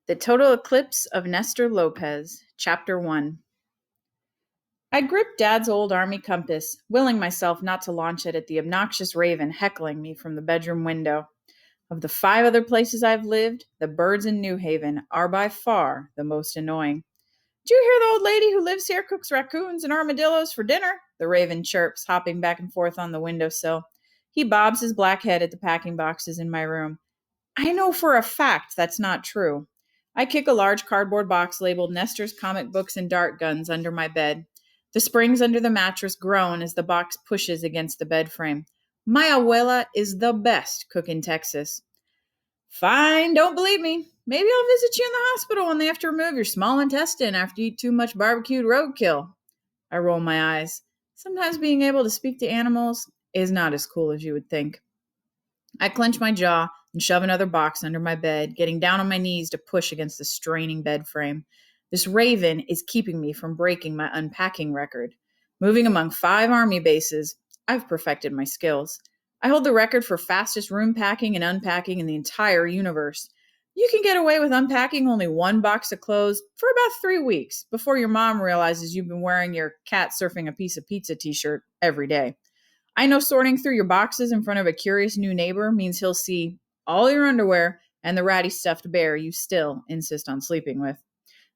The Total Eclipse of Nestor Lopez, Chapter 1. I gripped Dad's old army compass, willing myself not to launch it at the obnoxious raven heckling me from the bedroom window. Of the 5 other places I've lived, the birds in New Haven are by far the most annoying. "Do you hear the old lady who lives here cooks raccoons and armadillos for dinner?" the raven chirps, hopping back and forth on the windowsill. He bobs his black head at the packing boxes in my room. I know for a fact that's not true. I kick a large cardboard box labeled Nestor's Comic Books and Dart Guns under my bed. The springs under the mattress groan as the box pushes against the bed frame. My abuela is the best cook in Texas. "Fine, don't believe me. Maybe I'll visit you in the hospital when they have to remove your small intestine after you eat too much barbecued roadkill." I roll my eyes. Sometimes being able to speak to animals is not as cool as you would think. I clench my jaw and shove another box under my bed, getting down on my knees to push against the straining bed frame. This raven is keeping me from breaking my unpacking record. Moving among 5 army bases, I've perfected my skills. I hold the record for fastest room packing and unpacking in the entire universe. You can get away with unpacking only 1 box of clothes for about 3 weeks before your mom realizes you've been wearing your cat surfing a piece of pizza t-shirt every day. I know sorting through your boxes in front of a curious new neighbor means he'll see all your underwear and the ratty stuffed bear you still insist on sleeping with.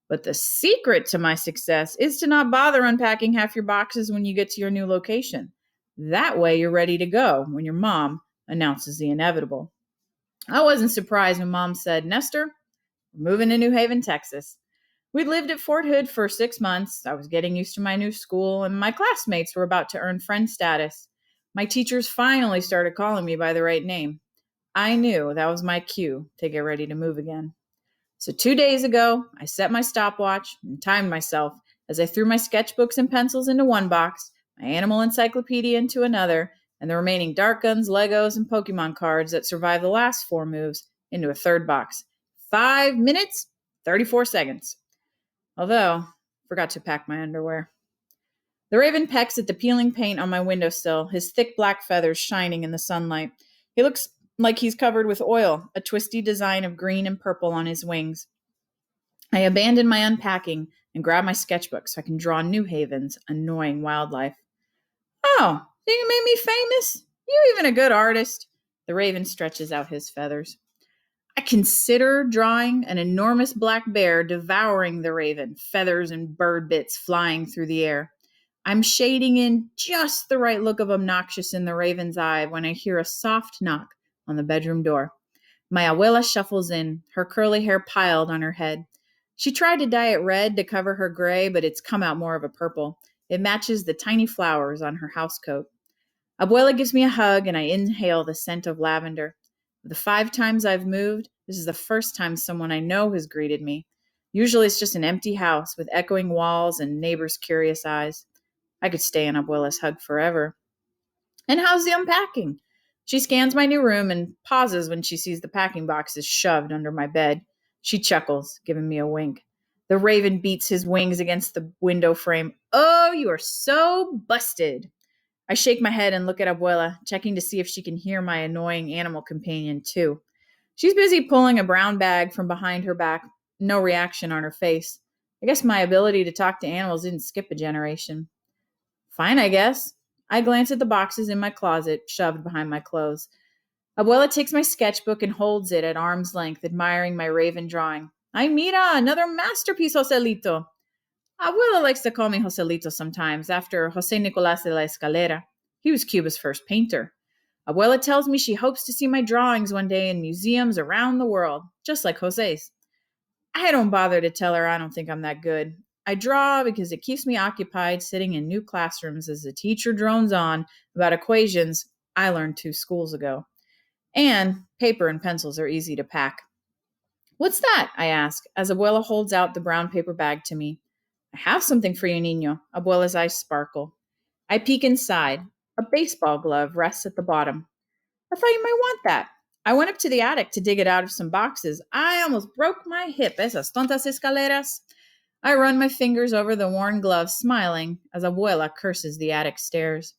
But the secret to my success is to not bother unpacking half your boxes when you get to your new location. That way you're ready to go when your mom announces the inevitable. I wasn't surprised when Mom said, "Nestor, we're moving to New Haven, Texas." We'd lived at Fort Hood for 6 months. I was getting used to my new school, and my classmates were about to earn friend status. My teachers finally started calling me by the right name. I knew that was my cue to get ready to move again. So 2 days ago, I set my stopwatch and timed myself as I threw my sketchbooks and pencils into one box, my animal encyclopedia into another, and the remaining dart guns, Legos, and Pokemon cards that survived the last 4 moves into a third box. 5 minutes, 34 seconds. Although, forgot to pack my underwear. The raven pecks at the peeling paint on my windowsill, his thick black feathers shining in the sunlight. He looks like he's covered with oil, a twisty design of green and purple on his wings. I abandon my unpacking and grab my sketchbook so I can draw New Haven's annoying wildlife. "Oh, so you made me famous? You even a good artist." The raven stretches out his feathers. I consider drawing an enormous black bear devouring the raven, feathers and bird bits flying through the air. I'm shading in just the right look of obnoxious in the raven's eye when I hear a soft knock on the bedroom door. My abuela shuffles in, her curly hair piled on her head. She tried to dye it red to cover her gray, but it's come out more of a purple. It matches the tiny flowers on her housecoat. Abuela gives me a hug, and I inhale the scent of lavender. The 5 times I've moved, this is the first time someone I know has greeted me. Usually it's just an empty house with echoing walls and neighbors' curious eyes. I could stay in Abuela's hug forever. "And how's the unpacking?" She scans my new room and pauses when she sees the packing boxes shoved under my bed. She chuckles, giving me a wink. The raven beats his wings against the window frame. "Oh, you are so busted." I shake my head and look at Abuela, checking to see if she can hear my annoying animal companion, too. She's busy pulling a brown bag from behind her back, no reaction on her face. I guess my ability to talk to animals didn't skip a generation. Fine, I guess. I glance at the boxes in my closet, shoved behind my clothes. Abuela takes my sketchbook and holds it at arm's length, admiring my raven drawing. "Ay, mira, another masterpiece, Joselito." Abuela likes to call me Joselito sometimes, after José Nicolás de la Escalera. He was Cuba's first painter. Abuela tells me she hopes to see my drawings one day in museums around the world, just like José's. I don't bother to tell her I don't think I'm that good. I draw because it keeps me occupied sitting in new classrooms as the teacher drones on about equations I learned 2 schools ago. And paper and pencils are easy to pack. "What's that?" I ask, as Abuela holds out the brown paper bag to me. "I have something for you, Niño." Abuela's eyes sparkle. I peek inside. A baseball glove rests at the bottom. "I thought you might want that." I went up to the attic to dig it out of some boxes. I almost broke my hip. Esas tontas escaleras. I run my fingers over the worn glove, smiling, as Abuela curses the attic stairs.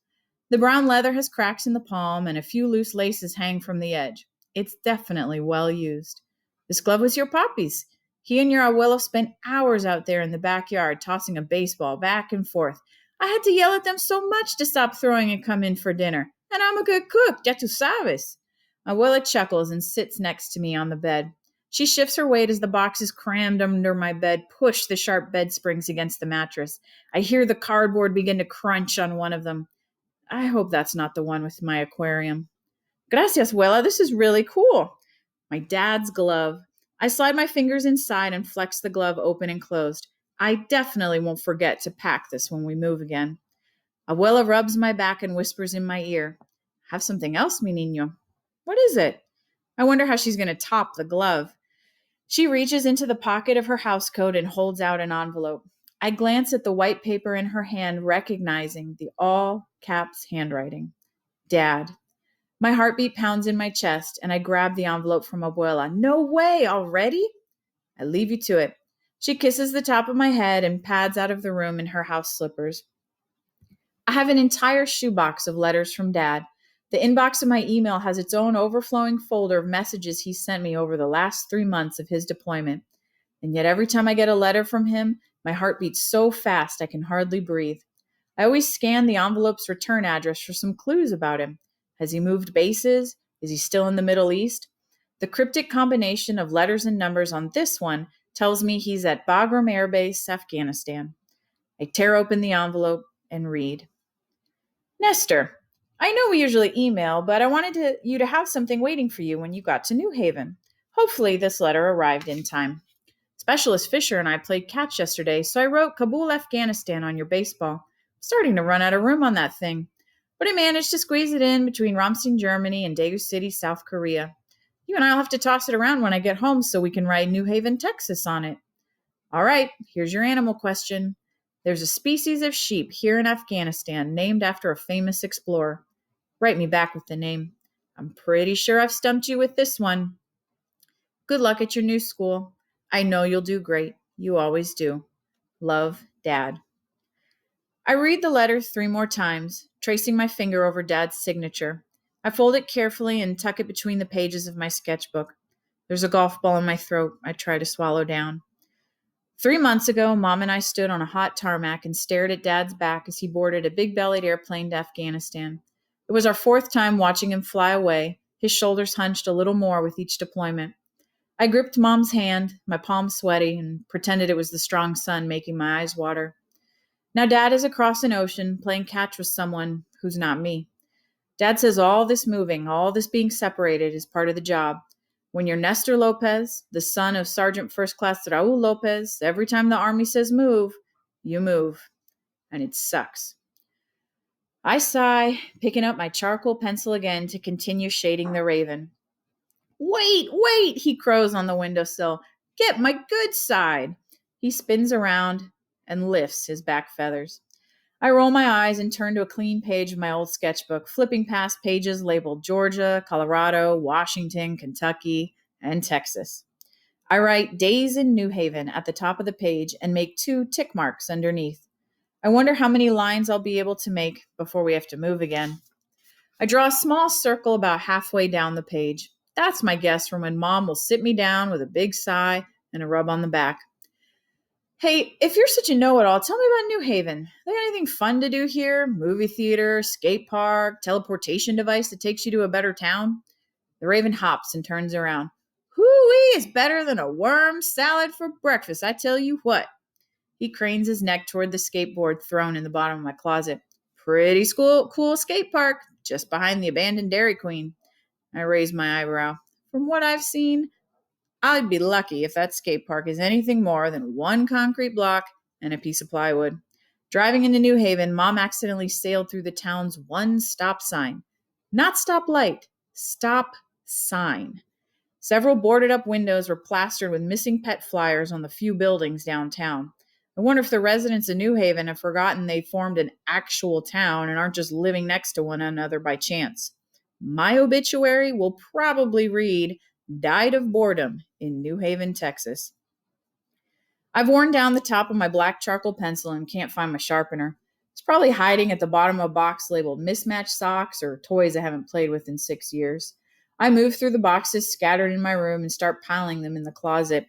The brown leather has cracks in the palm, and a few loose laces hang from the edge. It's definitely well used. "This glove was your papi's. He and your abuelo spent hours out there in the backyard tossing a baseball back and forth. I had to yell at them so much to stop throwing and come in for dinner. And I'm a good cook, ya tu sabes. Abuela chuckles and sits next to me on the bed. She shifts her weight as the boxes crammed under my bed push the sharp bed springs against the mattress. I hear the cardboard begin to crunch on one of them. I hope that's not the one with my aquarium. Gracias, abuela. This is really cool. My dad's glove. I slide my fingers inside and flex the glove open and closed. I definitely won't forget to pack this when we move again. Abuela rubs my back and whispers in my ear, Have something else, mi niño. What is it? I wonder how she's going to top the glove. She reaches into the pocket of her housecoat and holds out an envelope. I glance at the white paper in her hand, recognizing the all caps handwriting. Dad. My heartbeat pounds in my chest, and I grab the envelope from Abuela. No way, already? I leave you to it. She kisses the top of my head and pads out of the room in her house slippers. I have an entire shoebox of letters from Dad. The inbox of my email has its own overflowing folder of messages he sent me over the last 3 months of his deployment. And yet every time I get a letter from him, my heart beats so fast I can hardly breathe. I always scan the envelope's return address for some clues about him. Has he moved bases? Is he still in the Middle East? The cryptic combination of letters and numbers on this one tells me he's at Bagram Air Base, Afghanistan. I tear open the envelope and read. Nestor, I know we usually email, but I wanted you to have something waiting for you when you got to New Haven. Hopefully this letter arrived in time. Specialist Fisher and I played catch yesterday, so I wrote Kabul, Afghanistan on your baseball. I'm starting to run out of room on that thing. But I managed to squeeze it in between Ramstein, Germany and Daegu City, South Korea. You and I will have to toss it around when I get home so we can write New Haven, Texas on it. All right, here's your animal question. There's a species of sheep here in Afghanistan named after a famous explorer. Write me back with the name. I'm pretty sure I've stumped you with this one. Good luck at your new school. I know you'll do great. You always do. Love, Dad. I read the letter 3 more times, tracing my finger over Dad's signature. I fold it carefully and tuck it between the pages of my sketchbook. There's a golf ball in my throat I try to swallow down. 3 months ago, Mom and I stood on a hot tarmac and stared at Dad's back as he boarded a big-bellied airplane to Afghanistan. It was our 4th time watching him fly away, his shoulders hunched a little more with each deployment. I gripped Mom's hand, my palm sweaty, and pretended it was the strong sun making my eyes water. Now Dad is across an ocean, playing catch with someone who's not me. Dad says all this moving, all this being separated is part of the job. When you're Nestor Lopez, the son of Sergeant First Class Raul Lopez, every time the Army says move, you move. And it sucks. I sigh, picking up my charcoal pencil again to continue shading the raven. Wait, he crows on the windowsill. Get my good side. He spins around and lifts his back feathers. I roll my eyes and turn to a clean page of my old sketchbook, flipping past pages labeled Georgia, Colorado, Washington, Kentucky, and Texas. I write Days in New Haven at the top of the page and make 2 tick marks underneath. I wonder how many lines I'll be able to make before we have to move again. I draw a small circle about halfway down the page. That's my guess from when Mom will sit me down with a big sigh and a rub on the back. Hey, if you're such a know-it-all, tell me about New Haven. There anything fun to do here? Movie theater, skate park, teleportation device that takes you to a better town? The raven hops and turns around. Hoo-wee is better than a worm salad for breakfast, I tell you what. He cranes his neck toward the skateboard thrown in the bottom of my closet. Pretty cool skate park, just behind the abandoned Dairy Queen. I raise my eyebrow. From what I've seen, I'd be lucky if that skate park is anything more than 1 concrete block and a piece of plywood. Driving into New Haven, Mom accidentally sailed through the town's 1 stop sign. Not stop light, stop sign. Several boarded up windows were plastered with missing pet flyers on the few buildings downtown. I wonder if the residents of New Haven have forgotten they formed an actual town and aren't just living next to one another by chance. My obituary will probably read, Died of boredom in New Haven, Texas. I've worn down the top of my black charcoal pencil and can't find my sharpener. It's probably hiding at the bottom of a box labeled mismatched socks or toys I haven't played with in 6 years. I move through the boxes scattered in my room and start piling them in the closet.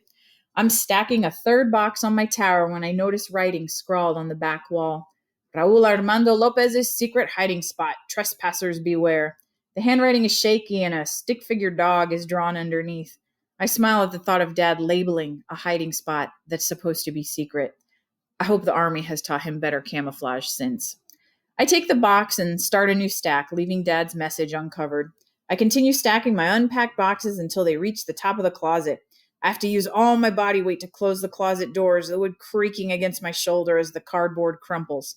I'm stacking a third box on my tower when I notice writing scrawled on the back wall. Raul Armando Lopez's secret hiding spot. Trespassers beware. The handwriting is shaky and a stick figure dog is drawn underneath. I smile at the thought of Dad labeling a hiding spot that's supposed to be secret. I hope the army has taught him better camouflage since. I take the box and start a new stack, leaving Dad's message uncovered. I continue stacking my unpacked boxes until they reach the top of the closet. I have to use all my body weight to close the closet doors, the wood creaking against my shoulder as the cardboard crumples.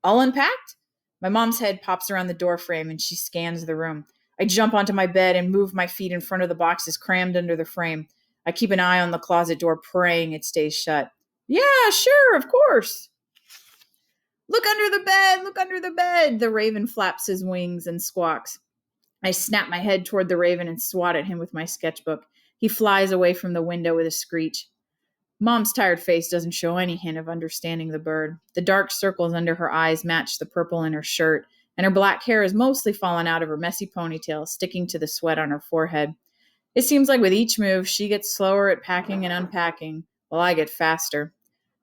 All unpacked? My mom's head pops around the doorframe and she scans the room. I jump onto my bed and move my feet in front of the boxes crammed under the frame. I keep an eye on the closet door, praying it stays shut. Yeah, sure, of course. Look under the bed, look under the bed. The raven flaps his wings and squawks. I snap my head toward the raven and swat at him with my sketchbook. He flies away from the window with a screech. Mom's tired face doesn't show any hint of understanding the bird. The dark circles under her eyes match the purple in her shirt, and her black hair is mostly fallen out of her messy ponytail, sticking to the sweat on her forehead. It seems like with each move, she gets slower at packing and unpacking, while I get faster.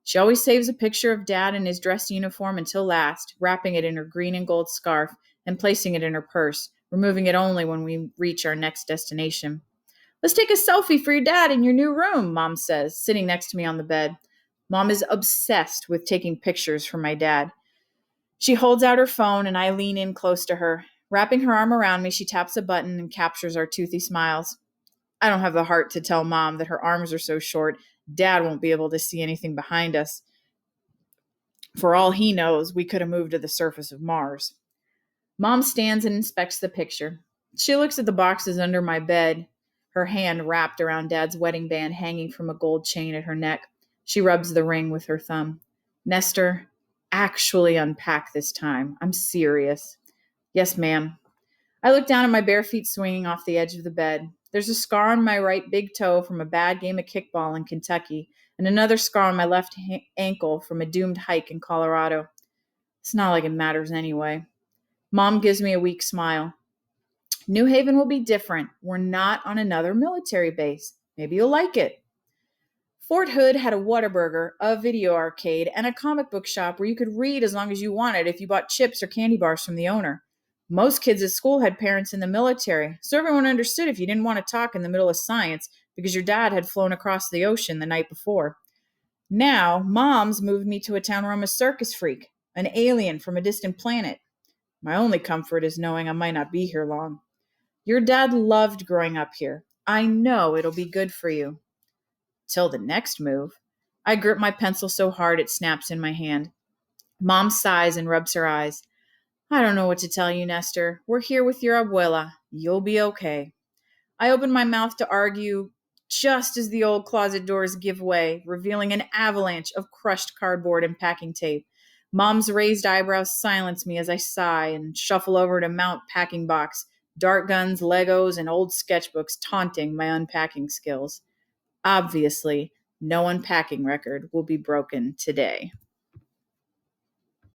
She always saves a picture of Dad in his dress uniform until last, wrapping it in her green and gold scarf and placing it in her purse, removing it only when we reach our next destination. Let's take a selfie for your dad in your new room, Mom says, sitting next to me on the bed. Mom is obsessed with taking pictures for my dad. She holds out her phone and I lean in close to her. Wrapping her arm around me, she taps a button and captures our toothy smiles. I don't have the heart to tell Mom that her arms are so short, Dad won't be able to see anything behind us. For all he knows, we could have moved to the surface of Mars. Mom stands and inspects the picture. She looks at the boxes under my bed, her hand wrapped around Dad's wedding band hanging from a gold chain at her neck. She rubs the ring with her thumb. Nestor, actually unpack this time. I'm serious. Yes, ma'am. I look down at my bare feet swinging off the edge of the bed. There's a scar on my right big toe from a bad game of kickball in Kentucky, and another scar on my left ankle from a doomed hike in Colorado. It's not like it matters anyway. Mom gives me a weak smile. New Haven will be different. We're not on another military base. Maybe you'll like it. Fort Hood had a Whataburger, a video arcade, and a comic book shop where you could read as long as you wanted if you bought chips or candy bars from the owner. Most kids at school had parents in the military, so everyone understood if you didn't want to talk in the middle of science because your dad had flown across the ocean the night before. Now, Mom's moved me to a town where I'm a circus freak, an alien from a distant planet. My only comfort is knowing I might not be here long. Your dad loved growing up here. I know it'll be good for you. Till the next move. I grip my pencil so hard it snaps in my hand. Mom sighs and rubs her eyes. I don't know what to tell you, Nestor. We're here with your abuela. You'll be okay. I open my mouth to argue just as the old closet doors give way, revealing an avalanche of crushed cardboard and packing tape. Mom's raised eyebrows silence me as I sigh and shuffle over to mount packing box, dart guns, Legos, and old sketchbooks taunting my unpacking skills. Obviously, no unpacking record will be broken today.